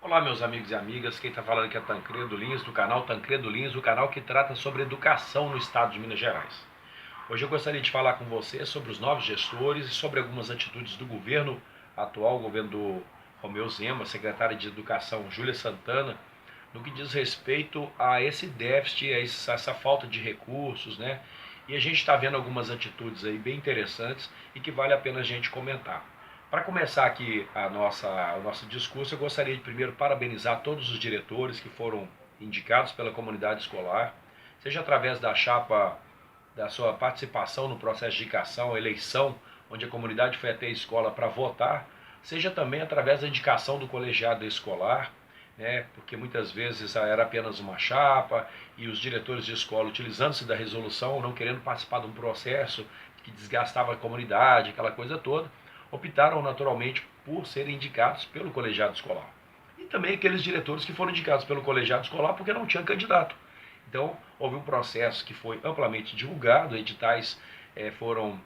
Olá, meus amigos e amigas, quem está falando aqui é Tancredo Lins, do canal Tancredo Lins, o canal que trata sobre educação no estado de Minas Gerais. Hoje eu gostaria de falar com você sobre os novos gestores e sobre algumas atitudes do governo atual, o governo do Romeu Zema, secretária de Educação Júlia Santana, no que diz respeito a esse déficit, a essa falta de recursos, né? E a gente está vendo algumas atitudes aí bem interessantes e que vale a pena a gente comentar. Para começar aqui o nosso discurso, eu gostaria de primeiro parabenizar todos os diretores que foram indicados pela comunidade escolar, seja através da chapa, da sua participação no processo de indicação, eleição, onde a comunidade foi até a escola para votar, seja também através da indicação do colegiado escolar, né, porque muitas vezes era apenas uma chapa e os diretores de escola, utilizando-se da resolução, não querendo participar de um processo que desgastava a comunidade, aquela coisa toda, optaram naturalmente por serem indicados pelo colegiado escolar. E também aqueles diretores que foram indicados pelo colegiado escolar porque não tinha candidato. Então, houve um processo que foi amplamente divulgado, editais foram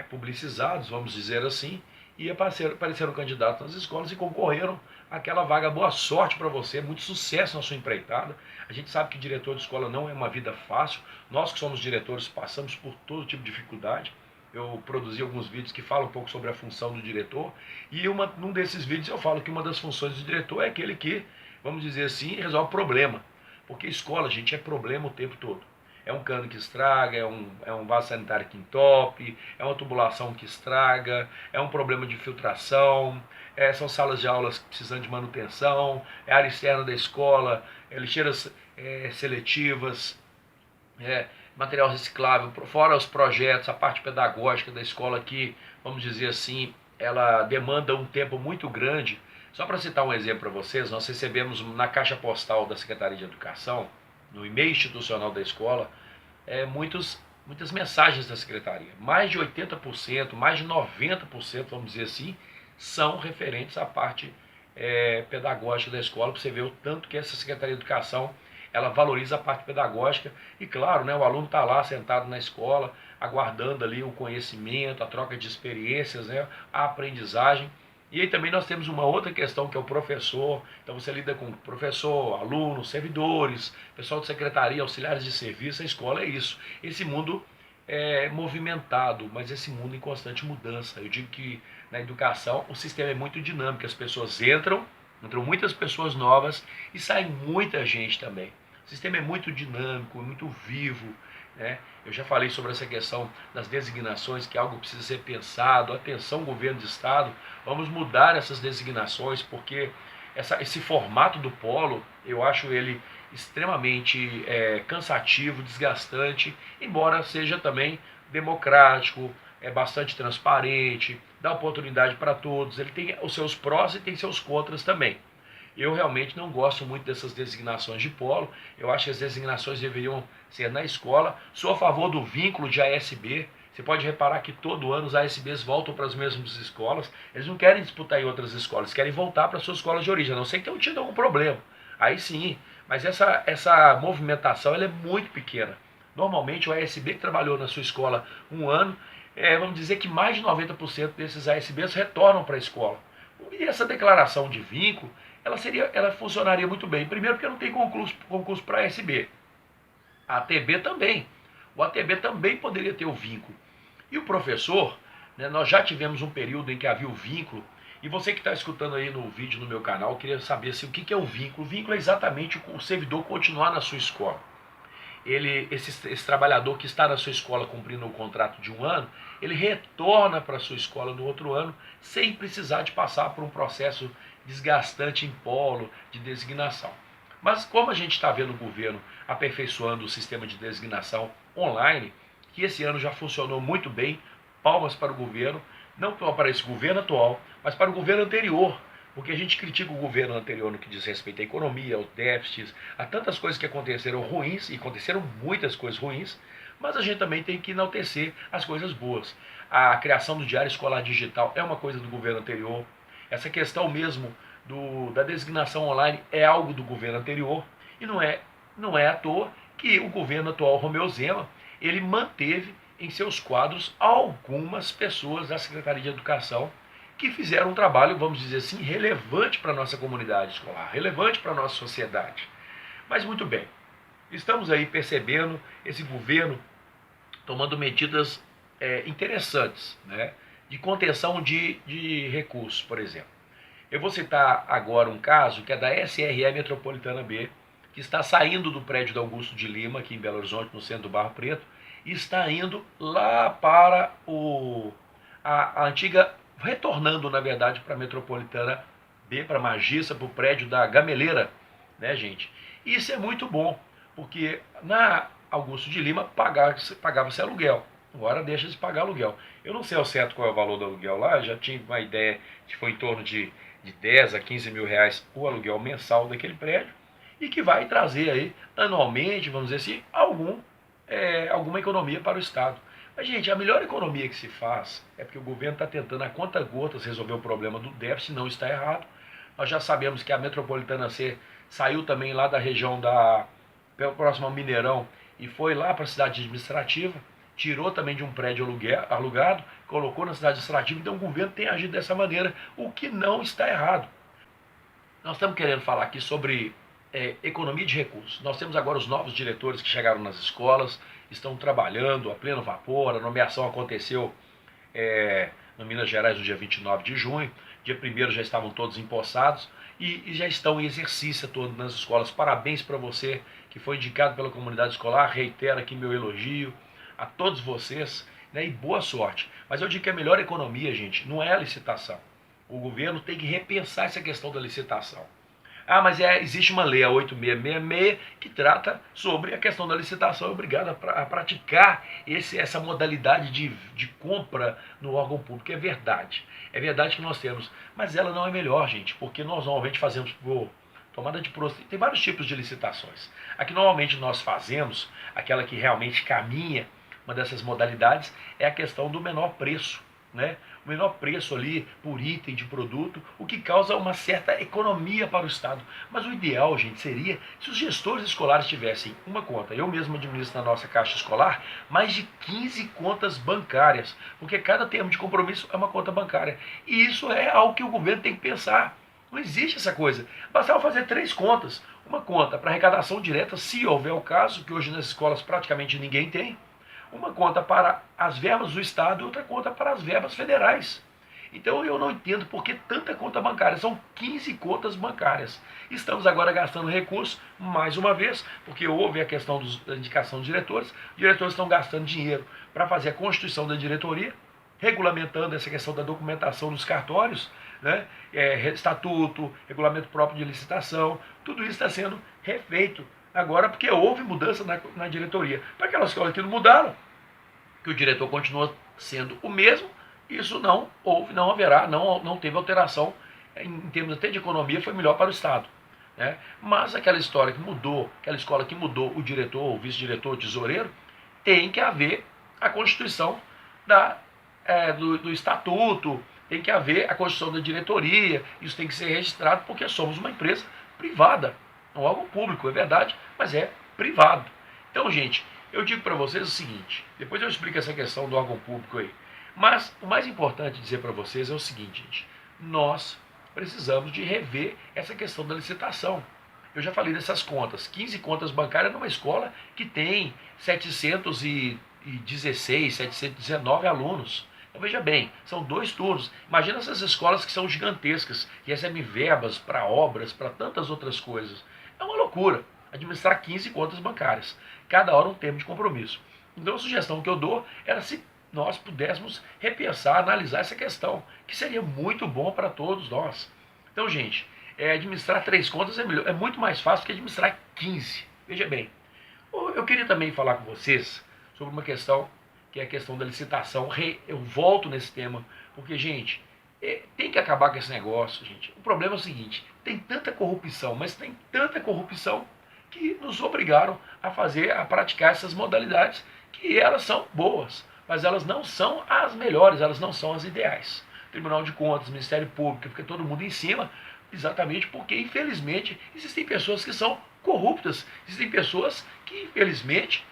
publicizados, vamos dizer assim, e apareceram candidatos nas escolas e concorreram àquela vaga. Boa sorte para você, muito sucesso na sua empreitada. A gente sabe que diretor de escola não é uma vida fácil, nós que somos diretores passamos por todo tipo de dificuldade. Eu produzi alguns vídeos que falam um pouco sobre a função do diretor, e num desses vídeos eu falo que uma das funções do diretor é aquele que, vamos dizer assim, resolve problema. Porque escola, gente, é problema o tempo todo. É um cano que estraga, é um vaso sanitário que entope, é uma tubulação que estraga, é um problema de filtração, são salas de aulas precisando de manutenção, é a área externa da escola, lixeiras seletivas, material reciclável, fora os projetos, a parte pedagógica da escola que, vamos dizer assim, ela demanda um tempo muito grande. Só para citar um exemplo para vocês, nós recebemos na caixa postal da Secretaria de Educação, no e-mail institucional da escola, muitas mensagens da Secretaria. Mais de 80%, mais de 90%, vamos dizer assim, são referentes à parte pedagógica da escola, para você ver o tanto que essa Secretaria de Educação ela valoriza a parte pedagógica e, claro, né, o aluno está lá sentado na escola, aguardando ali o conhecimento, a troca de experiências, né, a aprendizagem. E aí também nós temos uma outra questão que é o professor. Então você lida com professor, alunos, servidores, pessoal de secretaria, auxiliares de serviço. A escola é isso. Esse mundo é movimentado, mas esse mundo em constante mudança. Eu digo que na educação o sistema é muito dinâmico. As pessoas entram muitas pessoas novas e sai muita gente também. O sistema é muito dinâmico, muito vivo, né? Eu já falei sobre essa questão das designações, que é algo que precisa ser pensado. Atenção, governo de estado, vamos mudar essas designações, porque esse formato do polo, eu acho ele extremamente cansativo, desgastante, embora seja também democrático, é bastante transparente, dá oportunidade para todos. Ele tem os seus prós e tem seus contras também. Eu realmente não gosto muito dessas designações de polo. Eu acho que as designações deveriam ser na escola. Sou a favor do vínculo de ASB. Você pode reparar que todo ano os ASBs voltam para as mesmas escolas. Eles não querem disputar em outras escolas, querem voltar para a sua escola de origem, a não ser que tenham tido algum problema. Aí sim, mas essa movimentação ela é muito pequena. Normalmente o ASB que trabalhou na sua escola um ano, vamos dizer que mais de 90% desses ASBs retornam para a escola. E essa declaração de vínculo, ela funcionaria muito bem. Primeiro porque não tem concurso para ASB. A ATB também. O ATB também poderia ter o vínculo. E o professor, né, nós já tivemos um período em que havia o vínculo. E você que está escutando aí no vídeo no meu canal, queria saber assim, o que é o vínculo. O vínculo é exatamente o servidor continuar na sua escola. Esse trabalhador que está na sua escola cumprindo o contrato de um ano, ele retorna para a sua escola no outro ano sem precisar de passar por um processo desgastante em polo de designação. Mas como a gente está vendo o governo aperfeiçoando o sistema de designação online, que esse ano já funcionou muito bem, palmas para o governo, não para esse governo atual, mas para o governo anterior, porque a gente critica o governo anterior no que diz respeito à economia, aos déficits, a tantas coisas que aconteceram ruins, e aconteceram muitas coisas ruins, mas a gente também tem que enaltecer as coisas boas. A criação do Diário Escolar Digital é uma coisa do governo anterior. Essa questão mesmo da designação online é algo do governo anterior, e não é à toa que o governo atual, Romeu Zema, ele manteve em seus quadros algumas pessoas da Secretaria de Educação que fizeram um trabalho, vamos dizer assim, relevante para a nossa comunidade escolar, relevante para a nossa sociedade. Mas muito bem, estamos aí percebendo esse governo tomando medidas interessantes, né, de contenção de recursos, por exemplo. Eu vou citar agora um caso que é da SRE Metropolitana B, que está saindo do prédio da Augusto de Lima, aqui em Belo Horizonte, no centro do Barro Preto, e está indo lá para a antiga, retornando na verdade para a Metropolitana B, para Magista, para o prédio da Gameleira, né, gente? Isso é muito bom, porque na Augusto de Lima pagava-se aluguel, agora deixa de pagar aluguel. Eu não sei ao certo qual é o valor do aluguel lá, já tinha uma ideia que foi em torno de 10 a 15 mil reais o aluguel mensal daquele prédio, e que vai trazer aí anualmente, vamos dizer assim, alguma economia para o Estado. Mas, gente, a melhor economia que se faz é porque o governo está tentando a conta-gotas resolver o problema do déficit, não está errado. Nós já sabemos que a Metropolitana C saiu também lá da região próxima ao Mineirão e foi lá para a cidade administrativa, tirou também de um prédio alugado, colocou na cidade administrativa, então o governo tem agido dessa maneira, o que não está errado. Nós estamos querendo falar aqui sobre economia de recursos. Nós temos agora os novos diretores que chegaram nas escolas, estão trabalhando a pleno vapor, a nomeação aconteceu no Minas Gerais no dia 29 de junho, dia 1º já estavam todos empossados e já estão em exercício todo nas escolas. Parabéns para você que foi indicado pela comunidade escolar, reitero aqui meu elogio a todos vocês, né, e boa sorte. Mas eu digo que a melhor economia, gente, não é a licitação. O governo tem que repensar essa questão da licitação. Mas existe uma lei, a 8666, que trata sobre a questão da licitação, é obrigado a praticar essa modalidade de compra no órgão público. É verdade que nós temos, mas ela não é melhor, gente, porque nós normalmente fazemos por tomada de processo. Tem vários tipos de licitações. A que normalmente nós fazemos, aquela que realmente caminha, uma dessas modalidades, é a questão do menor preço, né? O menor preço ali por item de produto, o que causa uma certa economia para o Estado. Mas o ideal, gente, seria se os gestores escolares tivessem uma conta. Eu mesmo administro na nossa caixa escolar mais de 15 contas bancárias, porque cada termo de compromisso é uma conta bancária. E isso é algo que o governo tem que pensar. Não existe essa coisa. Bastava fazer 3 contas. Uma conta para arrecadação direta, se houver o caso, que hoje nas escolas praticamente ninguém tem. Uma conta para as verbas do Estado e outra conta para as verbas federais. Então eu não entendo por que tanta conta bancária. São 15 contas bancárias. Estamos agora gastando recursos, mais uma vez, porque houve a questão da indicação dos diretores. Os diretores estão gastando dinheiro para fazer a constituição da diretoria, regulamentando essa questão da documentação dos cartórios, né? Estatuto, regulamento próprio de licitação, tudo isso está sendo refeito agora porque houve mudança na diretoria. Para aquelas escolas que não mudaram, que o diretor continua sendo o mesmo, isso não haverá, não teve alteração em termos até de economia, foi melhor para o Estado, né? Mas aquela história que mudou, aquela escola que mudou o diretor, o vice-diretor, o tesoureiro, tem que haver a constituição do estatuto, tem que haver a constituição da diretoria, isso tem que ser registrado porque somos uma empresa privada. Não é algo público, é verdade, mas é privado. Então, gente, eu digo para vocês o seguinte, depois eu explico essa questão do órgão público aí, mas o mais importante dizer para vocês é o seguinte, gente, nós precisamos de rever essa questão da licitação. Eu já falei dessas contas, 15 contas bancárias numa escola que tem 716, 719 alunos. Então veja bem, são 2 turnos. Imagina essas escolas que são gigantescas, que recebem verbas para obras, para tantas outras coisas. É uma loucura administrar 15 contas bancárias, cada hora um termo de compromisso. Então a sugestão que eu dou era se nós pudéssemos repensar, analisar essa questão, que seria muito bom para todos nós. Então, gente, administrar 3 contas é muito mais fácil que administrar 15. Veja bem, eu queria também falar com vocês sobre uma questão, que é a questão da licitação. Eu volto nesse tema, porque, gente, tem que acabar com esse negócio, gente. O problema é o seguinte, tem tanta corrupção, mas tem tanta corrupção que nos obrigaram a praticar essas modalidades, que elas são boas, mas elas não são as melhores, elas não são as ideais. Tribunal de Contas, Ministério Público, fica todo mundo em cima, exatamente porque, infelizmente, existem pessoas que são corruptas, existem pessoas que, infelizmente,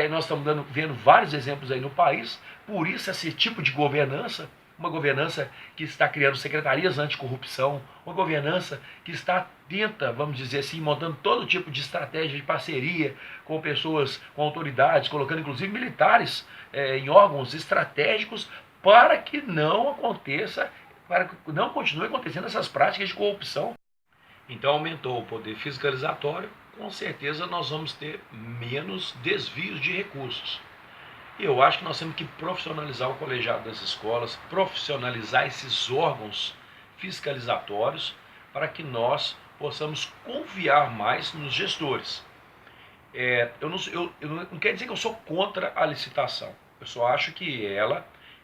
nós estamos vendo vários exemplos aí no país, por isso esse tipo de governança, uma governança que está criando secretarias anticorrupção, uma governança que está atenta, vamos dizer assim, montando todo tipo de estratégia de parceria com pessoas, com autoridades, colocando inclusive militares em órgãos estratégicos para que não aconteça, para que não continue acontecendo essas práticas de corrupção. Então aumentou o poder fiscalizatório, com certeza nós vamos ter menos desvios de recursos. E eu acho que nós temos que profissionalizar o colegiado das escolas, profissionalizar esses órgãos fiscalizatórios para que nós possamos confiar mais nos gestores. Eu não quer dizer que eu sou contra a licitação. Eu só acho que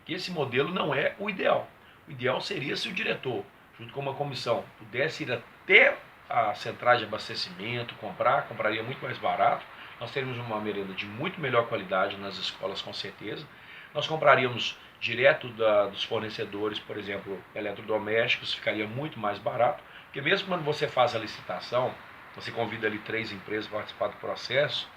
esse modelo não é o ideal. O ideal seria se o diretor, junto com uma comissão, pudesse ir até a centrais de abastecimento, compraria muito mais barato. Nós teríamos uma merenda de muito melhor qualidade nas escolas, com certeza. Nós compraríamos direto dos fornecedores, por exemplo, eletrodomésticos, ficaria muito mais barato. Porque mesmo quando você faz a licitação, você convida ali 3 empresas para participar do processo,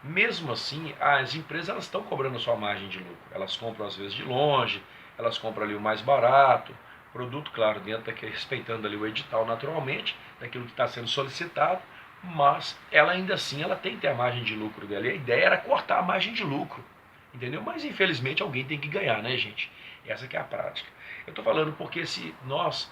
mesmo assim, as empresas elas estão cobrando a sua margem de lucro. Elas compram às vezes de longe, elas compram ali o mais barato, produto, claro, dentro daquele, respeitando ali o edital naturalmente, daquilo que está sendo solicitado, mas ela ainda assim ela tem que ter a margem de lucro dela. E a ideia era cortar a margem de lucro, entendeu? Mas infelizmente alguém tem que ganhar, né, gente? Essa que é a prática. Eu estou falando porque se nós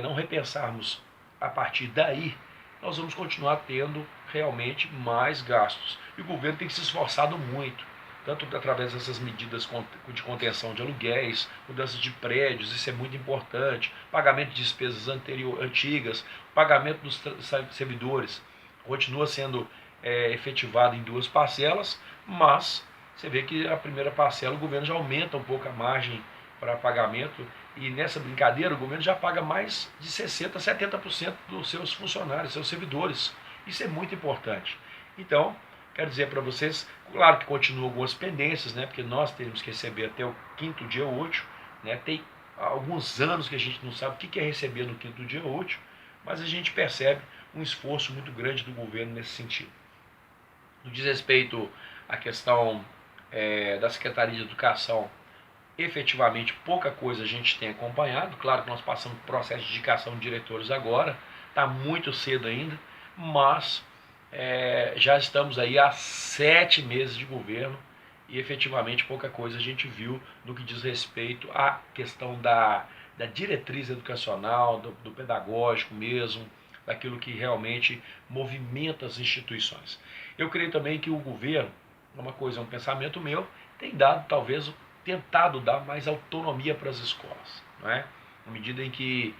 não repensarmos a partir daí, nós vamos continuar tendo realmente mais gastos. E o governo tem se esforçado muito, tanto através dessas medidas de contenção de aluguéis, mudanças de prédios, isso é muito importante, pagamento de despesas antigas, pagamento dos servidores, continua sendo efetivado em 2 parcelas, mas você vê que a primeira parcela o governo já aumenta um pouco a margem para pagamento, e nessa brincadeira o governo já paga mais de 60%, 70% dos seus funcionários, seus servidores. Isso é muito importante. Então, quero dizer para vocês, claro que continuam algumas pendências, né, porque nós temos que receber até o 5º dia útil, né, tem alguns anos que a gente não sabe o que é receber no 5º dia útil, mas a gente percebe um esforço muito grande do governo nesse sentido. No diz respeito à questão da Secretaria de Educação, efetivamente pouca coisa a gente tem acompanhado. Claro que nós passamos por processo de indicação de diretores agora, está muito cedo ainda, mas já estamos aí há 7 meses de governo e efetivamente pouca coisa a gente viu no que diz respeito à questão da diretriz educacional, do pedagógico mesmo, daquilo que realmente movimenta as instituições. Eu creio também que o governo, uma coisa, um pensamento meu, tem dado talvez tentado dar mais autonomia para as escolas, não é? Na medida em que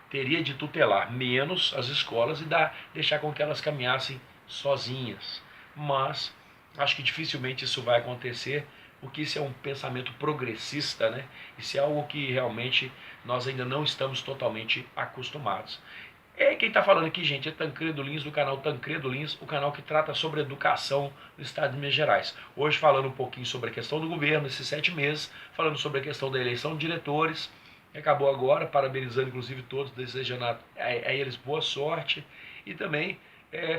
teria de tutelar menos as escolas e deixar com que elas caminhassem sozinhas. Mas acho que dificilmente isso vai acontecer, porque isso é um pensamento progressista, né? Isso é algo que realmente nós ainda não estamos totalmente acostumados. Quem está falando aqui, gente, é Tancredo Lins, do canal Tancredo Lins, o canal que trata sobre educação no estado de Minas Gerais. Hoje falando um pouquinho sobre a questão do governo, esses 7 meses, falando sobre a questão da eleição de diretores, que acabou agora, parabenizando inclusive todos, desejando a eles boa sorte, e também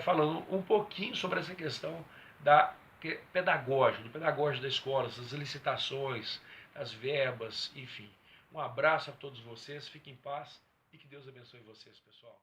falando um pouquinho sobre essa questão do pedagógico da escola, das licitações, das verbas, enfim. Um abraço a todos vocês, fiquem em paz e que Deus abençoe vocês, pessoal.